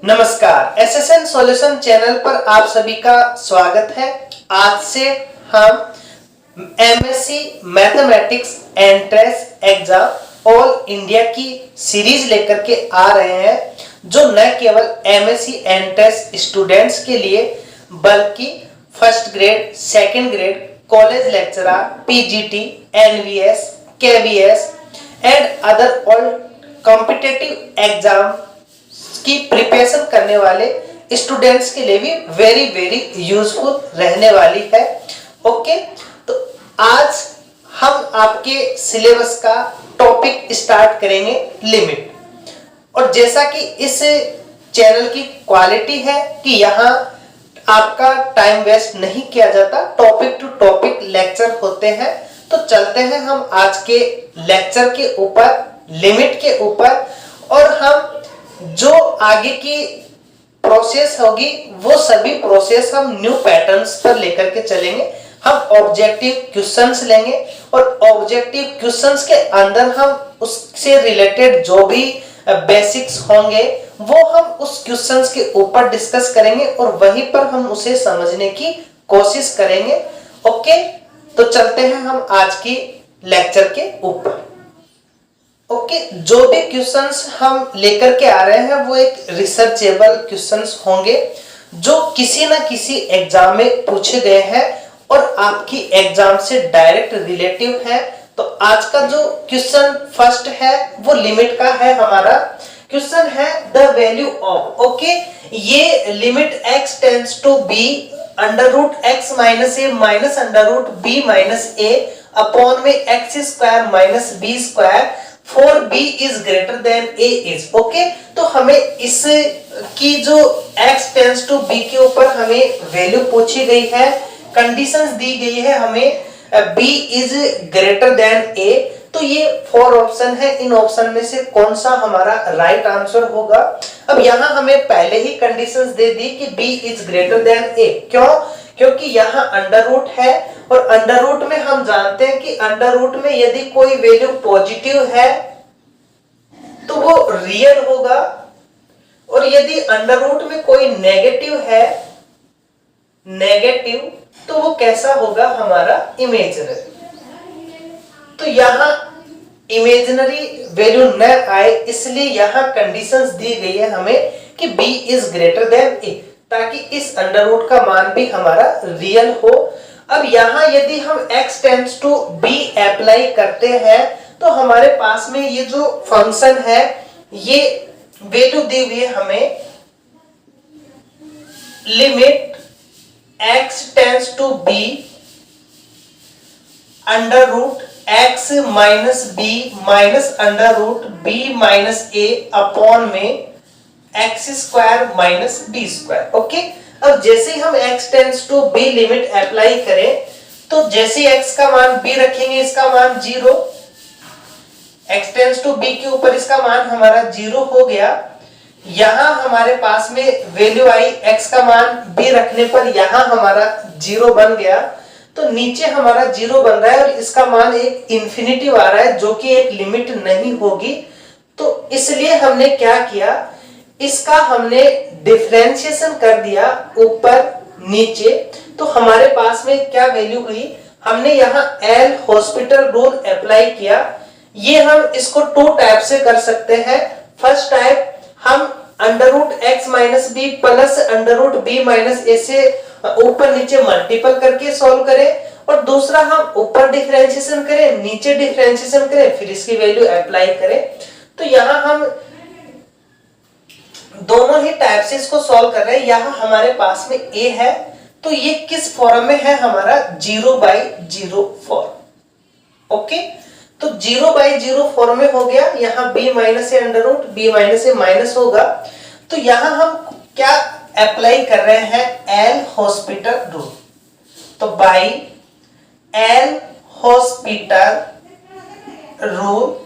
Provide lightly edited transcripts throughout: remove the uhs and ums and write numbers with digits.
नमस्कार, SSN solution channel पर आप सभी का स्वागत है। आज से हम MSc mathematics entrance exam all India की सीरीज लेकर के आ रहे हैं, जो न केवल एमएससी एंट्रेंस स्टूडेंट्स के लिए बल्कि first grade, second grade, college lecturer, PGT, NVS, KVS and other all competitive exam की प्रिपरेशन करने वाले स्टूडेंट्स के लिए भी वेरी यूजफुल रहने वाली है। ओके, तो आज हम आपके सिलेबस का टॉपिक स्टार्ट करेंगे लिमिट। और जैसा कि इस चैनल की क्वालिटी है कि यहाँ आपका टाइम वेस्ट नहीं किया जाता, टॉपिक टू टॉपिक लेक्चर होते हैं। तो चलते हैं हम आज के लेक्चर के ऊपर, लिमिट के ऊपर, और हम जो आगे की प्रोसेस होगी वो सभी प्रोसेस हम न्यू पैटर्न्स पर लेकर के चलेंगे। हम ऑब्जेक्टिव क्वेश्चंस लेंगे और ऑब्जेक्टिव क्वेश्चंस के अंदर हम उससे रिलेटेड जो भी बेसिक्स होंगे वो हम उस क्वेश्चंस के ऊपर डिस्कस करेंगे और वहीं पर हम उसे समझने की कोशिश करेंगे। ओके, तो चलते हैं हम आज की लेक्चर के ऊपर। ओके, जो भी क्वेश्चंस हम लेकर के आ रहे हैं वो एक रिसर्चेबल क्वेश्चंस होंगे जो किसी ना किसी एग्जाम में पूछे गए हैं और आपकी एग्जाम से डायरेक्ट रिलेटिव है। तो आज का जो क्वेश्चन फर्स्ट है वो लिमिट का है। हमारा क्वेश्चन है द वैल्यू ऑफ, ओके, ये limit x tends to b under root x minus a minus under root b minus a upon में x square minus b square for b is greater than a is, okay. तो हमें इस की जो x tends to b के ऊपर हमें value पूछी गई है, कंडीशंस दी गई है हमें b is greater than a। तो ये 4 ऑप्शन है, इन ऑप्शन में से कौन सा हमारा राइट आंसर होगा। अब यहाँ हमें पहले ही कंडीशंस दे दी कि b is greater than a, क्यों? क्योंकि यहाँ अंडर रूट है और अंडर रूट में हम जानते हैं कि अंडर रूट में यदि कोई वैल्यू पॉजिटिव है तो वो रियल होगा, और यदि अंडर रूट में कोई नेगेटिव है, नेगेटिव, तो वो कैसा होगा, हमारा इमेजिनरी। तो यहाँ इमेजिनरी वैल्यू न आए, इसलिए यहाँ कंडीशंस दी गई है हमें कि b is greater than a, ताकि इस अंडर रूट का मान भी हमारा रियल हो। अब यहाँ यदि हम x tends to b apply करते हैं तो हमारे पास में ये जो फंक्शन है ये वैल्यू दी हुई है हमें limit x tends to b under root x minus b minus under root b minus a upon में x square minus b square, okay. अब जैसे ही हम x tends to b limit apply करें तो जैसे x का मान b रखेंगे इसका मान 0, x टेंड्स टू b के ऊपर इसका मान हमारा 0 हो गया। यहां हमारे पास में वैल्यू आई, x का मान b रखने पर यहां हमारा 0 बन गया, तो नीचे हमारा 0 बन रहा है और इसका मान एक इंफिनिटिव आ रहा है जो कि एक लिमिट नहीं होगी। तो इसलिए हमने क्या किया, इसका हमने डिफरेंशिएशन कर दिया ऊपर नीचे। तो हमारे पास में क्या वैल्यू हुई, हमने यहाँ एल हॉस्पिटल रूल अप्लाई किया। ये हम इसको 2 टाइप से कर सकते हैं। फर्स्ट टाइप हम under root x minus b plus under root b minus a से ऊपर नीचे मल्टीपल करके सॉल्व करें, और दूसरा हम ऊपर डिफरेंशिएशन करें, नीचे डिफरेंशिएशन करें, फिर इसकी वैल्यू अप्लाई करें। तो यहाँ हम दोनों ही टाइप से इसको सॉल्व कर रहे हैं। यहाँ हमारे पास में a है, तो ये किस फॉर्म में है, हमारा 0/0 फॉर्म, ओके। तो 0/0 फॉर्म में हो गया। यहाँ b minus A under root b minus a minus होगा। तो यहाँ हम क्या अप्लाई कर रहे हैं, एल हॉस्पिटल रूल। तो by L hospital rule,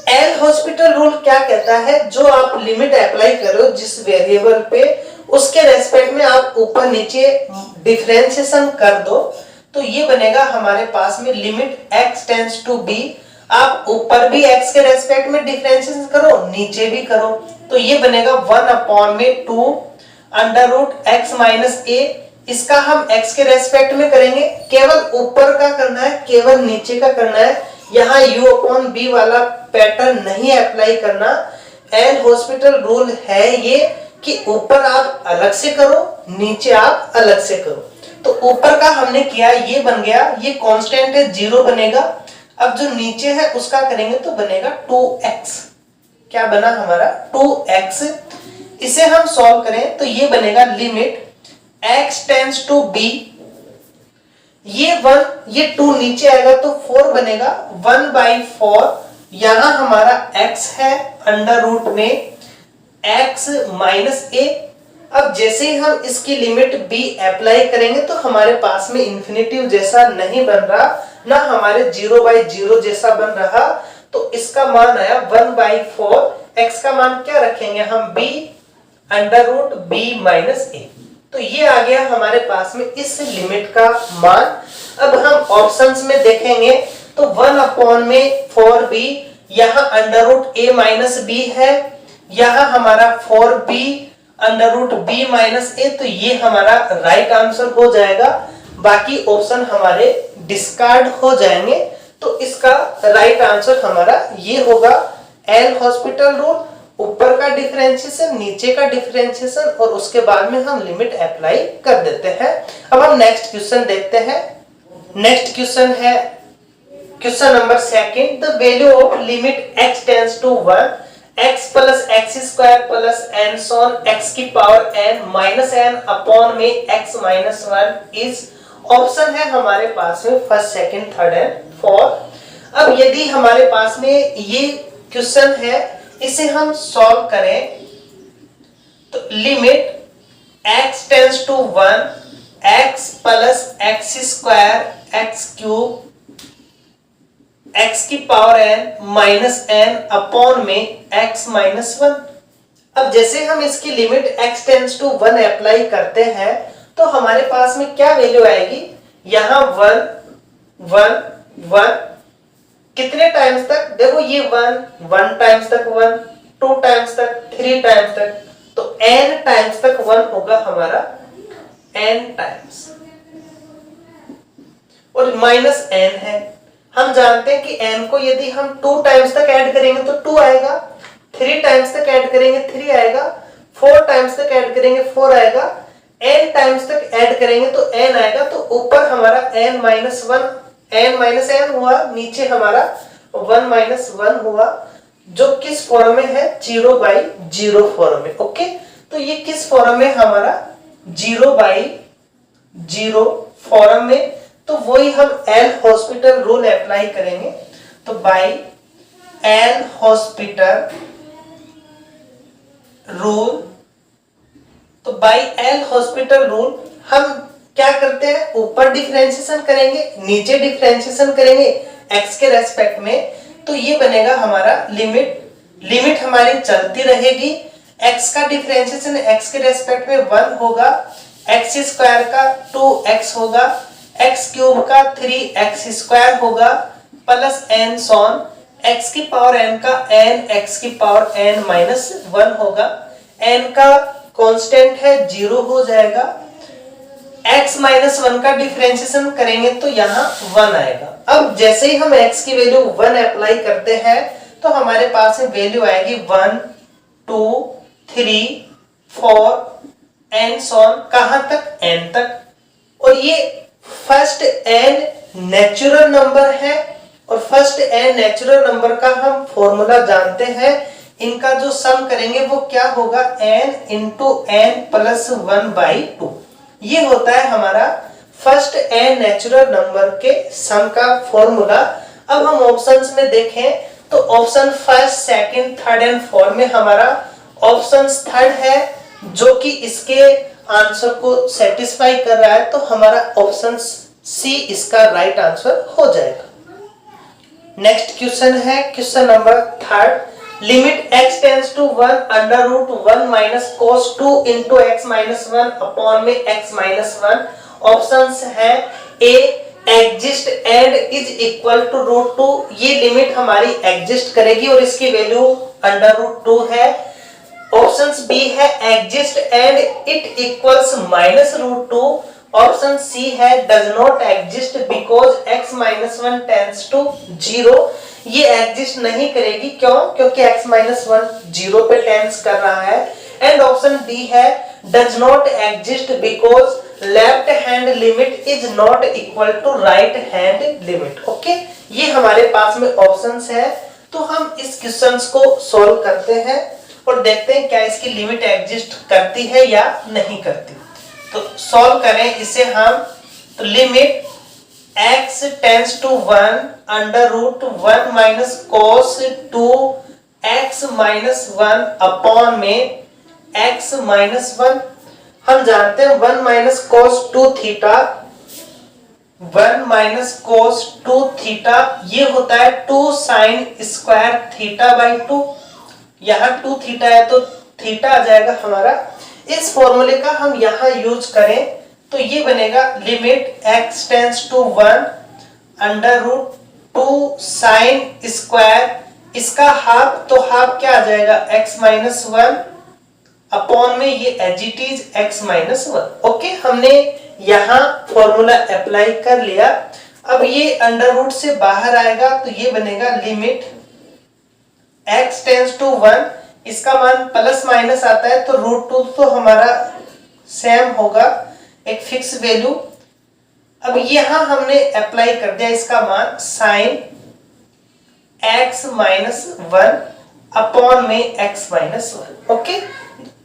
L hospital rule क्या कहता है, जो आप लिमिट अप्लाई करो जिस वेरिएबल पे, उसके रेस्पेक्ट में आप ऊपर नीचे डिफरेंशिएशन कर दो, तो ये बनेगा हमारे पास में limit x tends to b आप ऊपर भी x के रेस्पेक्ट में डिफरेंशिएशन करो, नीचे भी करो, तो ये बनेगा 1/2 अंडर रूट एक्स माइनस ए। इसका हम x के रेस्पेक्ट में करेंगे, केवल ऊपर का करना है, केवल नीचे का करना है। यहाँ u/b वाला पैटर्न नहीं अप्लाई करना। एल हॉस्पिटल रूल है ये कि ऊपर आप अलग से करो, नीचे आप अलग से करो। तो ऊपर का हमने किया, ये बन गया, ये कांस्टेंट है 0 बनेगा। अब जो नीचे है उसका करेंगे तो बनेगा 2x। क्या बना हमारा 2x। इसे हम सॉल्व करें तो ये बनेगा limit x tends to b, ये 1 ये 2 नीचे आएगा तो 4 बनेगा 1/4। यहां हमारा x है अंडर रूट में x माइनस a। अब जैसे ही हम इसकी लिमिट b अप्लाई करेंगे तो हमारे पास में इंफिनिटिव जैसा नहीं बन रहा, ना हमारे 0/0 जैसा बन रहा, तो इसका मान आया 1/4। x का मान क्या रखेंगे हम b under root b minus a। तो ये आ गया हमारे पास में इस लिमिट का मान। अब हम ऑप्शंस में देखेंगे तो 1/4b, यहाँ under root a minus b है, यहाँ हमारा 4b under root b minus a, तो ये हमारा राइट आंसर हो जाएगा। बाकी ऑप्शन हमारे डिस्कार्ड हो जाएंगे। तो इसका राइट आंसर हमारा ये होगा एल हॉस्पिटल रूल, ऊपर का डिफरेंशिएशन, नीचे का डिफरेंशिएशन, और उसके बाद में हम लिमिट अप्लाई कर देते हैं। अब हम नेक्स्ट क्वेश्चन देखते हैं। नेक्स्ट क्वेश्चन है question number 2। The value of limit x tends to 1 x plus x square plus and so on x की power n minus n upon में x माइनस 1 इज। ऑप्शन है हमारे पास में first, second, third and fourth. अब यदि हमारे पास में ये क्वेश्चन है, इसे हम सॉल्व करें तो limit x tends to 1 x plus x square x cube x की power n minus n upon में x माइनस 1। अब जैसे हम इसकी limit x tends to 1 apply करते हैं तो हमारे पास में क्या वैल्यू आएगी, यहां 1 1 1 कितने टाइम्स तक, देखो ये 1 टाइम्स तक 1, 2 टाइम्स तक, 3 टाइम्स तक, तो n टाइम्स तक 1 होगा हमारा, n टाइम्स, और माइनस n है। हम जानते हैं कि n को यदि हम 2 टाइम्स तक ऐड करेंगे तो 2 आएगा, 3 टाइम्स तक ऐड करेंगे 3 आएगा, 4 टाइम्स तक ऐड करेंगे 4 आएगा, n टाइम्स तक ऐड करेंगे तो n आएगा। तो ऊपर हमारा n minus 1 n minus n हुआ, नीचे हमारा 1 माइनस 1 हुआ, जो किस फॉर्म में है 0/0 फॉर्म में। ओके, तो ये किस फॉर्म में हमारा 0/0 फॉर्म में, तो वही हम एल हॉस्पिटल रूल अप्लाई करेंगे। तो बाय एल हॉस्पिटल रूल, तो बाय एल हॉस्पिटल रूल हम क्या करते हैं, ऊपर डिफरेंशिएशन करेंगे, नीचे डिफरेंशिएशन करेंगे x के रेस्पेक्ट में, तो ये बनेगा हमारा लिमिट हमारी चलती रहेगी। x का डिफरेंशिएशन x के रेस्पेक्ट में 1 होगा, x स्क्वायर का 2x होगा, x क्यूब का 3x स्क्वायर होगा, प्लस n सॉन x की पावर n का n x की पावर n माइनस 1 होगा, n का कांस्टेंट है 0 हो जाएगा। x माइनस 1 का डिफरेंशिएशन करेंगे तो यहाँ 1 आएगा। अब जैसे ही हम x की वैल्यू 1 अप्लाई करते हैं तो हमारे पास में वैल्यू आएगी 1 2 3 4 n सॉन, कहां तक, n तक। और ये फर्स्ट n नेचुरल नंबर है, और फर्स्ट n नेचुरल नंबर का हम फॉर्मूला जानते हैं, इनका जो सम करेंगे वो क्या होगा, n इंटू n प्लस 1/2। ये होता है हमारा फर्स्ट n नेचुरल नंबर के सम का फॉर्मूला। अब हम ऑप्शंस में देखें तो option first, second, third and fourth में हमारा ऑप्शन थर्ड है जो कि इसके आंसर को सेटिस्फाई कर रहा है, तो हमारा ऑप्शन सी इसका राइट आंसर हो जाएगा। नेक्स्ट क्वेश्चन है question number 3। Limit x tends to 1 under root 1 minus cos 2 into x minus 1 upon में x माइनस 1। ऑप्शंस है A exist and is equal to √2, ये लिमिट हमारी एग्जिस्ट करेगी और इसकी वैल्यू √2 है। ऑप्शन बी है exist and it equals -√2। Option C है does not exist because x-1 tends to 0, ये एग्जिस्ट नहीं करेगी, क्यों? क्योंकि x-1 0 पे टेंड्स कर रहा है। एंड ऑप्शन डी है does not exist because left hand limit is not equal to right hand limit. Okay, ये हमारे पास में ऑप्शंस है। तो हम इस क्वेश्चंस को सॉल्व करते हैं और देखते हैं क्या इसकी लिमिट एग्जिस्ट करती है या नहीं करती। तो सॉल्व करें इसे हम। तो limit x tends to 1 √1 minus cos 2 x-1 upon में x-1, हम जानते हैं 1 minus cos 2 theta, 1 minus cos 2 theta ये होता है 2 sin स्क्वायर थीटा बाई 2। यहाँ 2 थीटा है तो थीटा आ जाएगा हमारा। इस फॉर्मूले का हम यहाँ यूज करें तो ये बनेगा limit x tends to 1 √2 sin square, इसका हाफ, तो हाफ क्या आ जाएगा x-1 अपॉन में ये as it is x-1। Okay, हमने यहाँ फॉर्मूला अप्लाई कर लिया। अब ये अंडर रूट से बाहर आएगा तो ये बनेगा लिमिट x टेंड्स टू 1, इसका मान प्लस माइनस आता है तो √2 तो हमारा सेम होगा, एक फिक्स वैल्यू। अब यहाँ हमने अप्लाई कर दिया इसका मान sin x-1 अपॉन में x-1। ओके,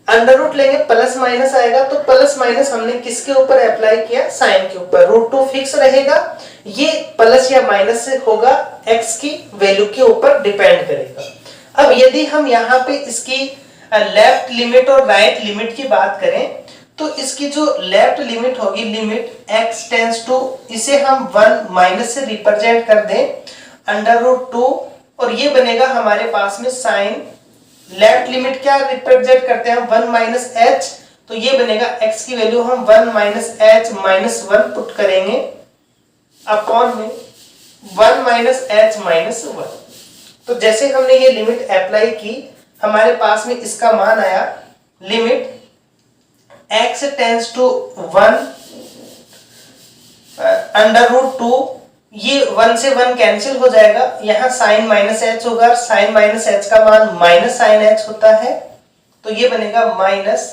अंडर रूट लेंगे प्लस माइनस आएगा तो प्लस माइनस हमने किसके ऊपर अप्लाई किया? साइन के ऊपर। √2 फिक्स रहेगा, ये प्लस या माइनस से होगा, x की वैल्यू के ऊपर डिपेंड करेगा। अब यदि हम यहाँ पे इसकी लेफ्ट लिमिट और राइट लिमिट की बात करें तो इसकी जो लेफ्ट लिमिट होगी, लिमिट x टेंड्स टू, इसे हम 1 माइनस से रिप्रेजेंट कर दें √2 और ये बनेगा हमारे पास में साइन। लेफ्ट लिमिट क्या रिप्रेजेंट करते हैं? 1 माइनस एच, तो ये बनेगा x की वैल्यू हम 1 माइनस एच माइनस 1 पुट करेंगे अपॉन में 1 माइनस एच माइनस 1। तो जैसे हमने ये लिमिट अप्लाई की हमारे पास में इसका मान आया लिमिट x टेंड्स टू 1 √2, ये 1 से 1 कैंसिल हो जाएगा, यहाँ साइन माइनस एच होगा, साइन माइनस एच का मान माइनस साइन एच होता है तो ये बनेगा माइनस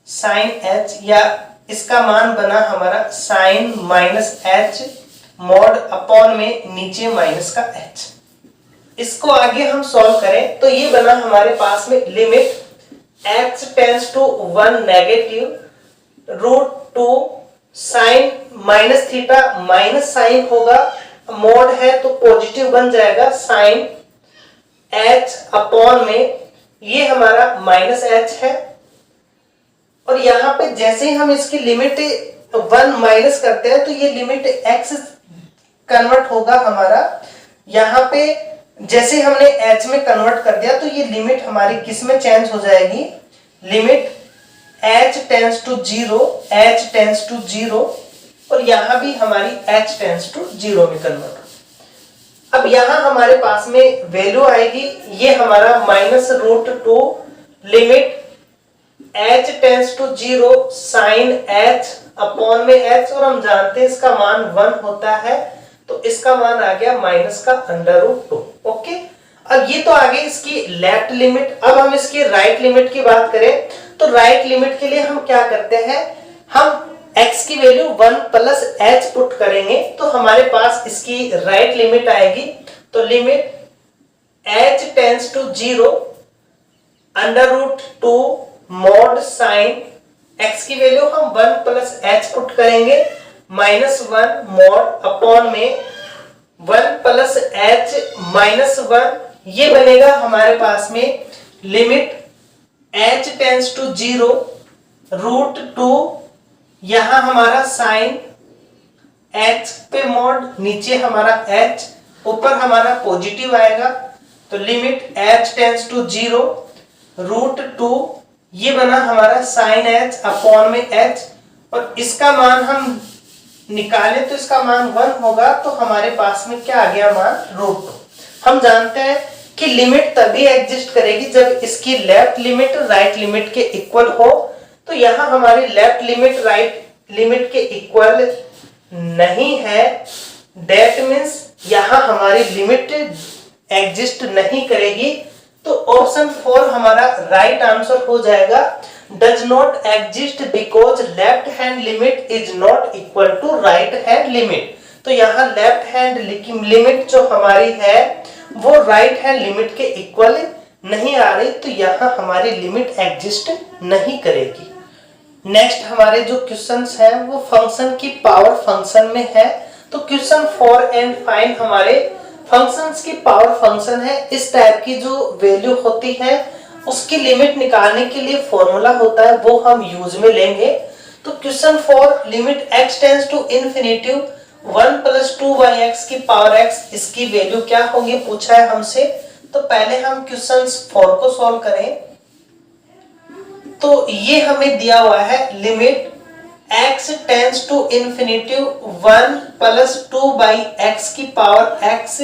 साइन एच, या इसका मान बना हमारा sine minus h mod upon में नीचे माइनस का एच। इसको आगे हम सॉल्व करें तो ये बना हमारे पास में limit x tends to 1 negative √2 sine minus theta minus sine होगा, मोड है तो पॉजिटिव बन जाएगा साइन h अपॉन में ये हमारा माइनस h है। और यहाँ पे जैसे ही हम इसकी लिमिट 1 माइनस करते हैं तो ये लिमिट x कन्वर्ट होगा हमारा, यहाँ पे जैसे हमने h में कन्वर्ट कर दिया तो ये लिमिट हमारी किस में चेंज हो जाएगी? Limit h tends to 0, h tends to 0 और यहाँ भी हमारी h टेंड्स टू 0 में कन्वर्ट। अब यहाँ हमारे पास में वैल्यू आएगी, ये हमारा -√2 limit h tends to 0 sine h upon में h, और हम जानते हैं इसका मान 1 होता है तो इसका मान आ गया माइनस का √2। ओके, अब ये तो आगे इसकी लेफ्ट लिमिट। अब हम इसकी राइट लिमिट की बात करें तो राइट लिमिट के लिए हम क्या करते हैं, हम x की वैल्यू 1 प्लस h पुट करेंगे तो हमारे पास इसकी राइट लिमिट आएगी। तो limit h tends to 0 √2 mod sine, x की वैल्यू हम 1 प्लस h पुट करेंगे -1 मॉड अपॉन में 1 प्लस h माइनस 1, ये बनेगा हमारे पास में लिमिट h टेंड्स टू 0 √2, यहाँ हमारा साइन h पे मॉड, नीचे हमारा h, ऊपर हमारा पॉजिटिव आएगा तो लिमिट h टेंड्स टू 0 √2, ये बना हमारा साइन h अपॉन में h, और इसका मान हम निकाले तो इसका मान 1 होगा, तो हमारे पास में क्या आ गया मान √2। हम जानते हैं कि लिमिट तभी एग्जिस्ट करेगी जब इसकी लेफ्ट लिमिट राइट लिमिट के इक्वल हो। तो यहाँ हमारी लेफ्ट लिमिट राइट लिमिट के इक्वल नहीं है, दैट मीन्स यहाँ हमारी लिमिट एग्जिस्ट नहीं करेगी। तो ऑप्शन 4 हमारा राइट आंसर हो जाएगा, does not exist because left hand limit is not equal to right hand limit. तो यहाँ लेफ्ट हैंड लिमिट जो हमारी है वो राइट हैंड लिमिट के इक्वल नहीं आ रही, तो यहाँ हमारी लिमिट एग्जिस्ट नहीं करेगी। नेक्स्ट हमारे जो क्वेश्चंस हैं वो फंक्शन की पावर फंक्शन में है। तो क्वेश्चन 4 एंड 5 हमारे फंक्शंस की पावर फंक्शन है। इस टाइप की जो वैल्यू होती है उसकी लिमिट निकालने के लिए फॉर्मूला होता है, वो हम यूज में लेंगे। तो question 4 limit x tends to infinity 1 + 2x की पावर x, इसकी वैल्यू क्या होगी पूछा है हमसे। तो पहले हम क्वेश्चन 4 को सॉल्व करें। तो ये हमें दिया हुआ है limit x tends to infinity 1 + 2x की पावर x।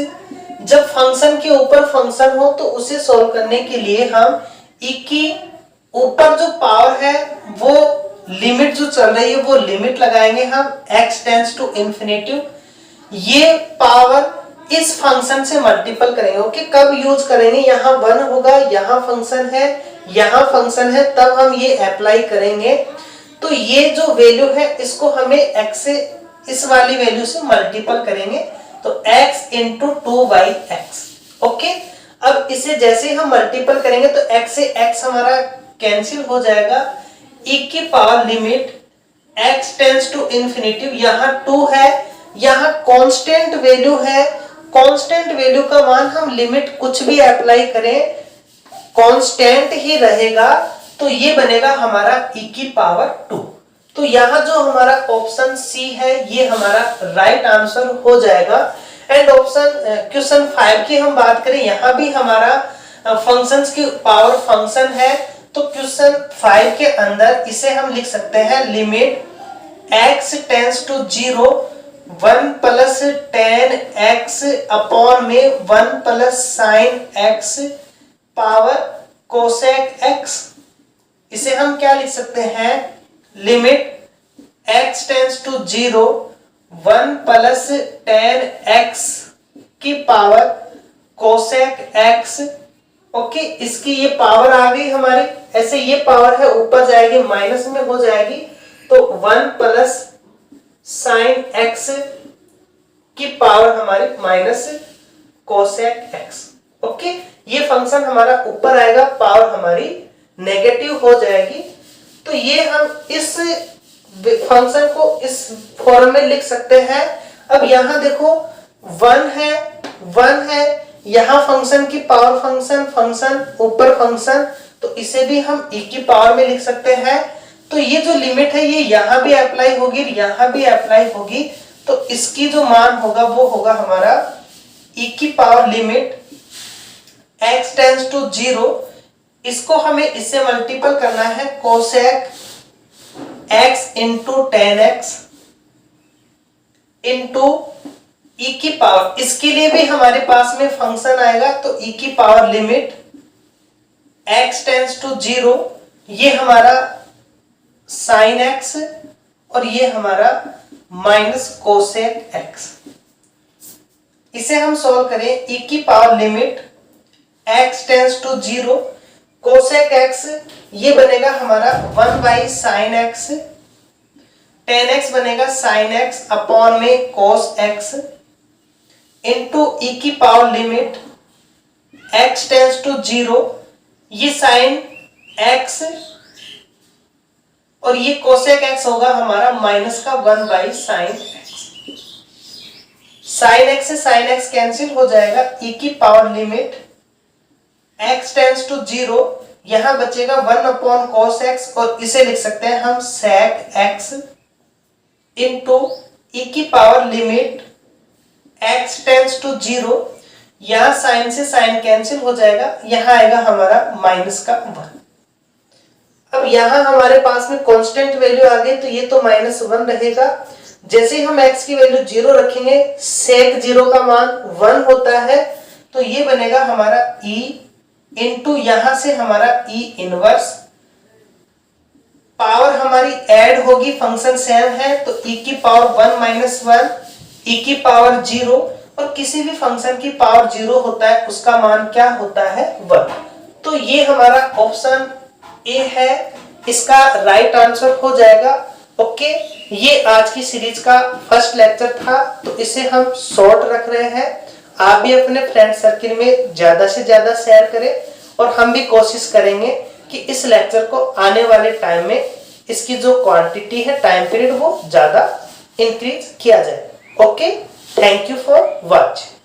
जब फंक्शन के ऊपर फंक्शन हो तो उसे सॉल्व करने के लिए हम e की ऊपर जो पावर है वो लिमिट जो चल रही है वो लिमिट लगाएंगे हम x टेंड्स टू इन्फिनिटी। ये पावर इस फंक्शन से मल्टीपल करेंगे। ओके, कब यूज करेंगे, यहाँ 1 होगा, यहाँ फंक्शन है, यहाँ फंक्शन है, तब हम ये अप्लाई करेंगे। तो ये जो वैल्यू है इसको हमें x से इस वाली वैल्यू से मल्टीपल करेंगे, तो x × 2/x। ओके, अब इसे जैसे हम मल्टीपल करेंगे तो x से x हमारा कैंसिल हो जाएगा। e की power limit x tends to infinity, यहाँ 2 है, यहाँ कांस्टेंट वैल्यू है। कांस्टेंट वैल्यू का मान हम लिमिट कुछ भी अप्लाई करें कांस्टेंट ही रहेगा, तो ये बनेगा हमारा e की पावर 2। तो यहाँ जो हमारा ऑप्शन सी है ये हमारा राइट आंसर हो जाएगा। एंड ऑप्शन क्वेश्चन 5 की हम बात करें, यहाँ भी हमारा फंक्शंस की पावर फंक्शन है। तो क्वेश्चन 5 के अंदर इसे हम लिख सकते हैं limit x tends to 0 1 + tan x upon में 1 + sin x power cosec x। इसे हम क्या लिख सकते हैं, limit x tends to 0 1 + tan x की पावर कोसेक x। ओके, इसकी ये पावर आ गई हमारी, ऐसे ये पावर है ऊपर जाएगी माइनस में हो जाएगी, तो 1 + sin x की पावर हमारी माइनस कोसेक x। ओके, ये फंक्शन हमारा ऊपर आएगा, पावर हमारी नेगेटिव हो जाएगी। तो ये हम इस फंक्शन को इस फॉर्म में लिख सकते हैं। अब यहाँ देखो 1 है, यहाँ फंक्शन की पावर फंक्शन ऊपर फंक्शन, तो इसे भी हम e की पावर में लिख सकते हैं। तो ये जो लिमिट है ये यहाँ भी अप्लाई होगी, यहाँ भी अप्लाई होगी, तो इसकी जो मान होगा वो होगा हमारा e की power limit x tends to 0, इसको हमें इससे मल्टीपल करना है cosec x × tan x into e की पावर। इसके लिए भी हमारे पास में फंक्शन आएगा, तो e की power limit x tends to 0, ये हमारा sin x और ये हमारा माइनस कोसेक x। इसे हम सॉल्व करें, e की power limit x tends to 0 cosec x, ये बनेगा हमारा 1/sin x, tan x बनेगा sin x अपॉन में cos x इंटू e की power limit x tends to 0, ये sin x और ये कोसेक x होगा हमारा माइनस का 1/sin x। sin x से sin x कैंसिल हो जाएगा, e की power limit x tends to 0, यहां बचेगा 1/cos x और इसे लिख सकते हैं हम sec x इंटू e की power limit x tends to 0, यहां साइन से साइन कैंसिल हो जाएगा, यहां आएगा हमारा माइनस का 1। अब यहां हमारे पास में कांस्टेंट वैल्यू आ गई, तो ये तो -1 रहेगा, जैसे ही हम x की वैल्यू 0 रखेंगे sec 0 का मान 1 होता है, तो ये बनेगा हमारा e इंटू यहां से हमारा e इनवर्स, पावर हमारी ऐड होगी, फंक्शन सेम है तो e की पावर 1 माइनस 1, e की पावर 0, और किसी भी फंक्शन की पावर 0 होता है उसका मान क्या होता है 1। तो ये हमारा ऑप्शन ए है, इसका राइट आंसर हो जाएगा। ओके, ये आज की सीरीज का फर्स्ट लेक्चर था, तो इसे हम शॉर्ट रख रहे हैं। आप भी अपने फ्रेंड सर्किल में ज्यादा से ज्यादा शेयर करें, और हम भी कोशिश करेंगे कि इस लेक्चर को आने वाले टाइम में इसकी जो क्वांटिटी है, टाइम पीरियड, वो ज्यादा इंक्रीज किया जाए। Okay, thank you for watching.